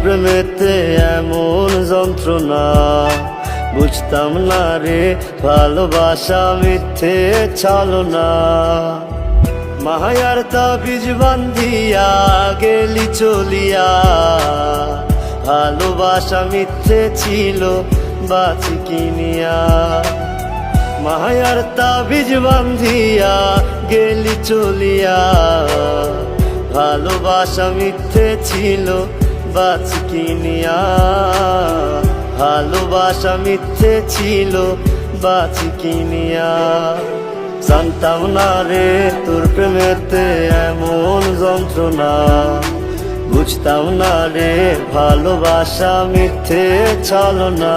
প্রেমেতে এমন যন্ত্রণা, বুঝতাম না রে ভালোবাসা মিথ্যে ছলনা। মায়ার তাবিজ বান্ধিয়া গেলি চলিয়া, ভালোবাসা মিথ্যে ছিল বাঁচি কিনিয়া। মায়ার তাবিজ বান্ধিয়া গেলি চলিয়া, ভালোবাসা মিথ্যে ছিল বাঁচি কিনিয়া। ভালোবাসা মিথ্যে ছিল বাঁচি কিনিয়া। জানতাম না রে তোর প্রেমেতে এমন যন্ত্রণা, বুঝতাম না রে ভালোবাসা মিথ্যে ছলনা।